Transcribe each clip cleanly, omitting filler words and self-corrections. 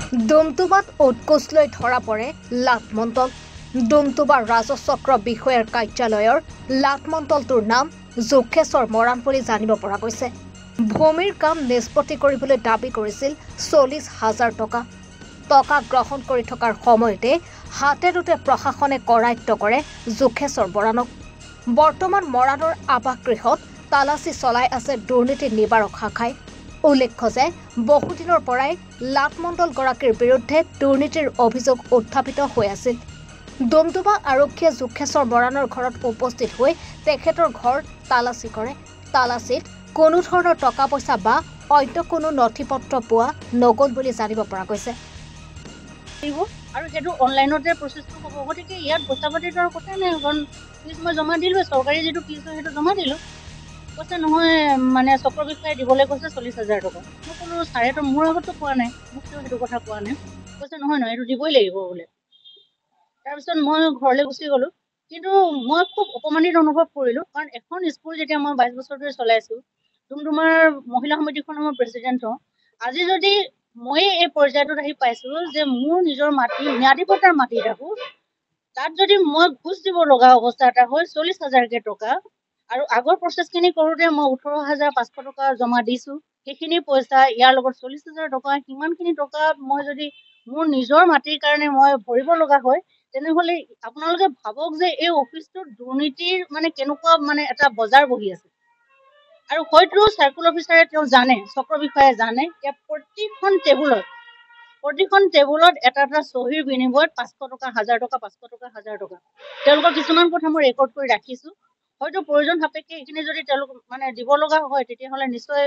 ডুমডুমাত উৎকোচ লৈ ধৰা পৰে লাটমণ্ডল। ডুমডুমা ৰাজচক্ৰ বিষয়াৰ কাৰ্যালয়ৰ লাটমণ্ডলটোৰ নাম যোগেশ্বৰ মৰাণ বুলি জানিব পৰা গৈছে। ভূমিৰ কাম নিষ্পত্তি কৰিবলৈ দাবী কৰিছিল 40,000 টকা। টকা গ্ৰহণ কৰি থকাৰ সময়তে হাতেৰুতে প্ৰশাসনে কৰায়ত্ব কৰে যোগেশ্বৰ মৰাণক। বৰ্তমান মৰাণৰ আৱাসগৃহত তালাচী চলাই আছে দুৰ্নীতি নিবাৰক শাখাই। উল্লেখ্য যে বহুদিনৰ পৰাই লাটমণ্ডলগৰাকীৰ বিৰুদ্ধে দুৰ্নীতিৰ অভিযোগ উত্থাপিত হৈ আছিল। ডুমডুমা আৰক্ষীয়ে যোগেশ্বৰ মৰাণৰ ঘৰত উপস্থিত হৈ তেখেতৰ ঘৰ তালাচী কৰে। তালাচীত কোনো ধৰণৰ টকা পইচা বা অন্য কোনো নথি পত্ৰ পোৱা নগ'ল বুলি জানিব পৰা গৈছে। আৰু সেইটো অনলাইনতে প্ৰচেছটো হ'ব, গতিকে ইয়াত পইচা পাতিৰ কথা নাই, কাৰণ ফিজ মই জমা দিলোঁ, চৰকাৰী যিটো ফিজ হয় সেইটো জমা দিলোঁ। কৈছে নহয় মানে চক্ৰ বিষয়াই দিবলৈ কৈছে 40,000 টকা। মই ক'লো ছাৰেতো মোৰ আগততো কোৱা নাই, মোক কিয় সেইটো কথা কোৱা নাই। কৈছে নহয় এইটো দিবই লাগিব বোলে। তাৰপিছত মই ঘৰলৈ গুচি গ'লোঁ, কিন্তু মই খুব অপমানিত অনুভৱ কৰিলোঁ, কাৰণ এখন স্কুল যেতিয়া মই 22 বছৰ ধৰি চলাইছোঁ, ডুমডুমাৰ মহিলা সমিতিখনৰ মই প্ৰেচিডেণ্ট হওঁ। আজি যদি মই এই পৰ্যায়টোত আহি পাইছোঁ যে মোৰ নিজৰ মাটি ম্যাদী পট্টাৰ মাটি থাকোঁ, তাত যদি মই ঘুচ দিব লগা অৱস্থা এটা হয় 40,000কে টকা, আৰু আগৰ প্ৰচেছখিনি কৰোঁতে মই 18,500 টকা জমা দিছোঁ, সেইখিনি পইচা ইয়াৰ লগত 40,000 টকা, সিমানখিনি টকা মই যদি মোৰ নিজৰ মাটিৰ কাৰণে মই ভৰিব লগা হয়, তেনেহ'লে আপোনালোকে ভাবক যে এই অফিচটোত দুৰ্নীতিৰ কেনেকুৱা এটা বজাৰ বহি আছে। আৰু হয়তো চাৰ্কুল অফিচাৰে তেওঁ জানে, চক্ৰ বিষয়াই জানে যে প্ৰতিখন টেবুলত এটা এটা চহীৰ বিনিময়ত 500 টকা, 1,000 টকা, 500 টকা, 1,000 টকা। তেওঁলোকৰ কিছুমান কথা মই ৰেকৰ্ড কৰি ৰাখিছোঁ। হয়তো প্ৰয়োজন সাপেক্ষে এইখিনি যদি তেওঁলোক দিব লগা হয়, তেতিয়াহ'লে নিশ্চয়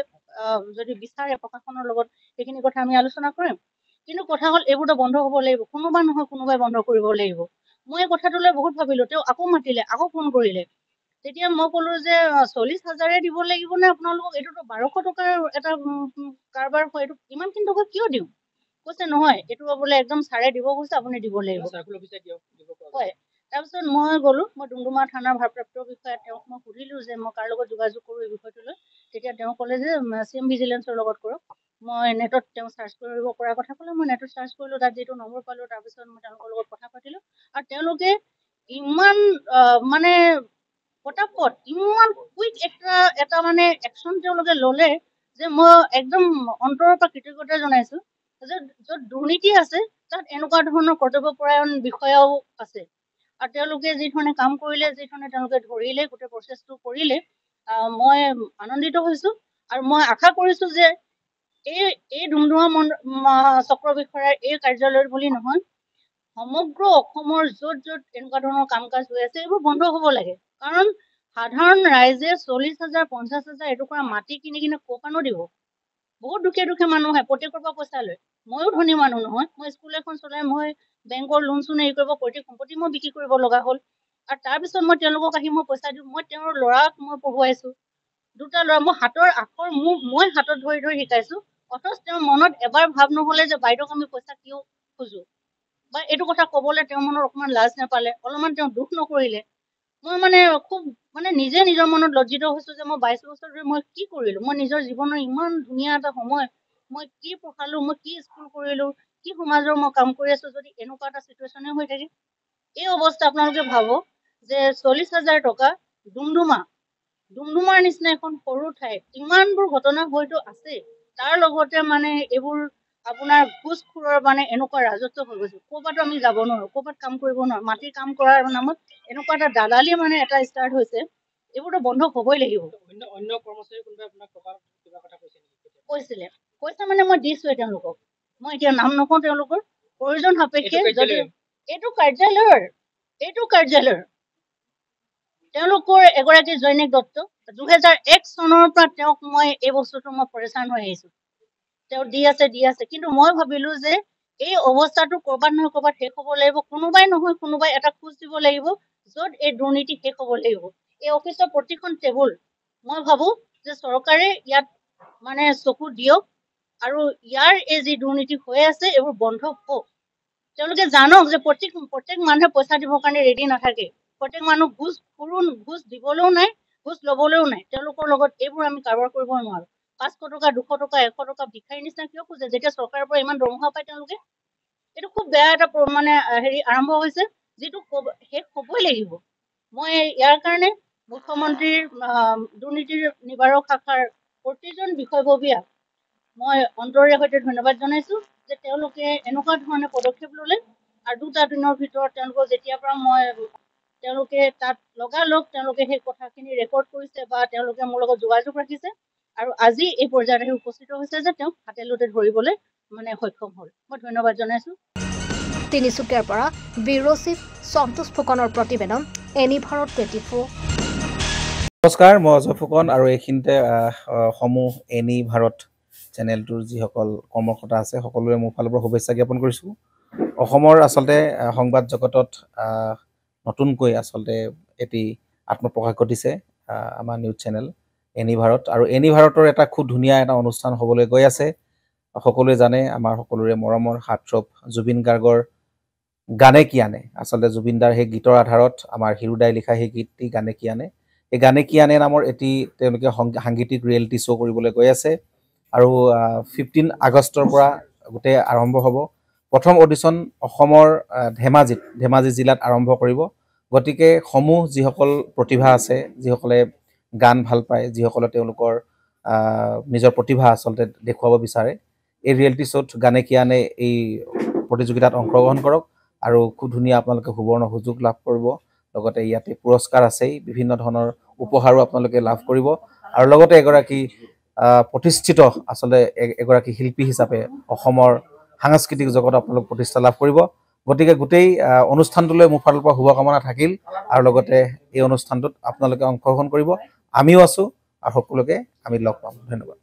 যদি বিচাৰে প্ৰশাসনৰ লগত সেইখিনি কথা আমি আলোচনা কৰিম। কিন্তু কথা হ'ল এইবোৰতো বন্ধ হ'ব লাগিব, কোনোবা নহয় কোনোবাই বন্ধ কৰিব লাগিব। মই এই কথাটোলৈ বহুত ভাবিলোঁ। তেওঁ আকৌ মাতিলে, আকৌ ফোন কৰিলে। তেতিয়া মই ক'লো যে 40,000 দিব লাগিব নে আপোনালোকক, এইটোতো 1,200 টকাৰ এটা কাৰবাৰ হয়, এইটো ইমানখিনি টকা কিয় দিওঁ? কৈছে নহয় এইটো বোলে একদম ছাৰে দিব কৈছে, আপুনি দিব লাগিব। হয়। তাৰপিছত মই গ'লোঁ, মই ডুমডুমা থানাৰ ভাৰপ্ৰাপ্ত বিষয়া, তেওঁক মই সুধিলোঁ যে মই কাৰ লগত যোগাযোগ কৰোঁ এই বিষয়টো লৈ। তেতিয়া তেওঁ ক'লে যে CM ভিজিলেন্সৰ লগত কৰক। মই নেটত তেওঁ চাৰ্চ কৰিব পৰাৰ কথা ক'লে, মই নেটত চাৰ্চ কৰিলোঁ, তাত যিটো নম্বৰ পালোঁ, তাৰপিছত মই তেওঁলোকৰ লগত কথা পাতিলোঁ। আৰু তেওঁলোকে ইমান পটাপট ইমান কুইক এটা একশ্যন তেওঁলোকে ল'লে যে মই একদম অন্তৰৰ পৰা কৃতজ্ঞতা জনাইছোঁ যে য'ত দুৰ্নীতি আছে তাত এনেকুৱা ধৰণৰ কৰ্তব্যপৰায়ণ বিষয়াও আছে। আৰু তেওঁলোকে যিধৰণে কাম কৰিলে, যিধৰণে তেওঁলোকে ধৰিলে, গোটেই প্ৰচেছটো কৰিলে, মই আনন্দিত হৈছোঁ। আৰু মই আশা কৰিছোঁ যে এই ডুমডুমা চক্ৰ বিষয়াৰ এই কাৰ্যালয়ত বুলি নহয়, সমগ্ৰ অসমৰ য'ত য'ত এনেকুৱা ধৰণৰ কাম কাজ হৈ আছে এইবোৰ বন্ধ হ'ব লাগে। কাৰণ সাধাৰণ ৰাইজে 40,000, 50,000 এটুকুৰা মাটি কিনি ক'ৰ পৰানো দিব? বহুত দুখীয়া মানুহে প্ৰত্যেকৰ পৰা পইচা লয়। ময়ো ধনী মানুহ নহয়, মই স্কুল এখন চলাই মই বেংকৰ লোন চোন পৈতৃক সম্পত্তি মই বিক্ৰী কৰিব লগা হ'ল। আৰু তাৰপিছত মই তেওঁলোকক আহি মই পইচা দিওঁ। মই তেওঁৰ ল'ৰাক মই পঢ়ুৱাইছোঁ, 2টা ল'ৰা, মই হাতৰ আখৰ মই হাতত ধৰি ধৰি শিকাইছোঁ। অথচ তেওঁৰ মনত এবাৰ ভাৱ নহ'লে যে বাইদেউক আমি পইচা কিয় খোজোঁ, বা এইটো কথা ক'বলৈ তেওঁৰ মনত অকণমান লাজ নাপালে, অলপমান তেওঁ দুখ নকৰিলে। মই খুব নিজে নিজৰ মনত লজ্জিত হৈছোঁ যে মই 22 বছৰ ধৰি মই কি কৰিলোঁ। মই নিজৰ জীৱনৰ ইমান ধুনীয়া এটা সময় মই কি পঢ়ালোঁ, মই কি স্কুল কৰিলোঁ, কি সমাজৰ মই কাম কৰি আছোঁ, যদি এনেকুৱা এটা চিটুৱেশ্যনে হৈ থাকে। এই অৱস্থা আপোনালোকে ভাবক যে 40,000 টকা ডুমডুমাৰ নিচিনা এখন সৰু ঠাইত ইমানবোৰ ঘটনা হয়তো আছে, তাৰ লগতে এইবোৰ আপোনাৰ ঘুচখোৰৰ এনেকুৱা ৰাজত্ব হৈ গৈছে। ক'ৰবাতো আমি যাব নোৱাৰোঁ, ক'ৰবাত কাম কৰিব নোৱাৰোঁ, মাটিৰ কাম কৰাৰ নামত এনেকুৱা এটা দালালি এটা ষ্টাৰ্ট হৈছে। এইবোৰতো বন্ধ হ'বই লাগিব। অন্য কৰ্মচাৰী কোনোবাই আপোনাক টকা কিবা কথা কৈছিলে পইচা মই দিছোঁৱে তেওঁলোকক। মই এতিয়া নাম নকওঁ তেওঁলোকৰ, প্ৰয়োজন সাপেক্ষে যদি এইটো কাৰ্যালয়ৰ তেওঁলোকৰ এগৰাকী জৈনিক দত্ত, 2001 চনৰ পৰা তেওঁক মই এই বস্তুটো মই পৰেচান হৈ আহিছোঁ। তেওঁ দি আছে, কিন্তু মই ভাবিলোঁ যে এই অৱস্থাটো ক'ৰবাত নহয় ক'ৰবাত শেষ হ'ব লাগিব। কোনোবাই নহয় কোনোবাই এটা খোজ দিব লাগিব, য'ত এই দুৰ্নীতি শেষ হ'ব লাগিব। এই অফিচৰ প্ৰতিখন টেবুল মই ভাবোঁ যে চৰকাৰে ইয়াত চকু দিয়ক, আৰু ইয়াৰ এই যি দুৰ্নীতি হৈ আছে এইবোৰ বন্ধ হওক। তেওঁলোকে জানক যে প্ৰত্যেক মানুহে পইচা দিবৰ কাৰণে ৰেডি নাথাকে। প্ৰত্যেক মানুহ ঘুচ দিবলৈও নাই, ঘুচ ল'বলৈও নাই। তেওঁলোকৰ লগত এইবোৰ আমি কাৰোবাৰ কৰিব নোৱাৰোঁ। 500 টকা, 200 টকা, 100 টকা ভিক্ষাৰীৰ নিচিনা কিয় খোজে, যেতিয়া চৰকাৰৰ পৰা ইমান দৰমহা পায় তেওঁলোকে? এইটো খুব বেয়া এটা মানে হেৰি আৰম্ভ হৈছে, যিটো শেষ হ'বই লাগিব। মই ইয়াৰ কাৰণে মুখ্যমন্ত্ৰীৰ দুৰ্নীতিৰ নিবাৰক শাখাৰ প্ৰতিজন বিষয়ববীয়াক মই অন্তৰৰ সৈতে ধন্যবাদ জনাইছো যে তেওঁলোকে এনেকুৱা ধৰণে পদক্ষেপ ল'লে। আৰু 2টা দিনৰ ভিতৰত তেওঁলোকক যেতিয়াৰ পৰা মই তেওঁলোকে তাত লগালগ তেওঁলোকে সেই কথাখিনি ৰেকৰ্ড কৰিছে বা তেওঁলোকে মোৰ লগত যোগাযোগ ৰাখিছে আৰু আজি এই পৰ্যায়ত আহি উপস্থিত হৈছে যে তেওঁক হাতে লোটে ধৰিবলৈ মানে সক্ষম হ'ল। মই ধন্যবাদ জনাইছো। তিনিচুকীয়াৰ পৰা ব্যুৰো চিফ সন্তোষ ফুকনৰ প্ৰতিবেদন, এনি ভাৰত 24। নমস্কাৰ, মই অজয় ফুকন আৰু এইখিনিতে সমূহ এনি ভাৰত চেনেলটোৰ যিসকল কৰ্মকৰ্তা আছে সকলোৰে মোৰ ফালৰ পৰা শুভেচ্ছা জ্ঞাপন কৰিছোঁ। অসমৰ আচলতে সংবাদ জগতত নতুনকৈ আচলতে এটি আত্মপ্ৰকাশ ঘটিছে আমাৰ নিউজ চেনেল এনি ভাৰত, আৰু এনি ভাৰতৰ এটা খুব ধুনীয়া এটা অনুষ্ঠান হ'বলৈ গৈ আছে। সকলোৱে জানে আমাৰ সকলোৰে মৰমৰ হাৰ্টথ্ৰব জুবিন গাৰ্গৰ গানে কি আনে, আচলতে জুবিনদাৰ সেই গীতৰ আধাৰত আমাৰ হিৰুদাই লিখা সেই গীতটি গানে কি আনে, এই গানে কি আনে নামৰ এটি তেওঁলোকে সাংগীতিক ৰিয়েলিটি শ্ব' কৰিবলৈ গৈ আছে। আৰু 15 আগষ্টৰ পৰা গোটেই আৰম্ভ হ'ব। প্ৰথম অডিশ্যন অসমৰ ধেমাজি জিলাত আৰম্ভ কৰিব। গতিকে সমূহ যিসকল প্ৰতিভা আছে, যিসকলে গান ভাল পায়, যিসকলে তেওঁলোকৰ নিজৰ প্ৰতিভা আচলতে দেখুৱাব বিচাৰে, এই ৰিয়েলিটি শ্ব'ত গানে কি আনে এই প্ৰতিযোগিতাত অংশগ্ৰহণ কৰক আৰু খুব ধুনীয়া আপোনালোকে সুবৰ্ণ সুযোগ লাভ কৰিব। লগতে ইয়াতে পুৰস্কাৰ আছেই, বিভিন্ন ধৰণৰ উপহাৰো আপোনালোকে লাভ কৰিব আৰু লগতে এগৰাকী প্ৰতিষ্ঠিত আচলতে এগৰাকী শিল্পী হিচাপে অসমৰ সাংস্কৃতিক জগত আপোনালোক প্ৰতিষ্ঠা লাভ কৰিব। গতিকে গোটেই অনুষ্ঠানটোলৈ মোৰ ফালৰ পৰা শুভকামনা থাকিল আৰু লগতে এই অনুষ্ঠানটোত আপোনালোকে অংশগ্ৰহণ কৰিব। আমিও আছোঁ আৰু সকলোকে আমি লগ পাম। ধন্যবাদ।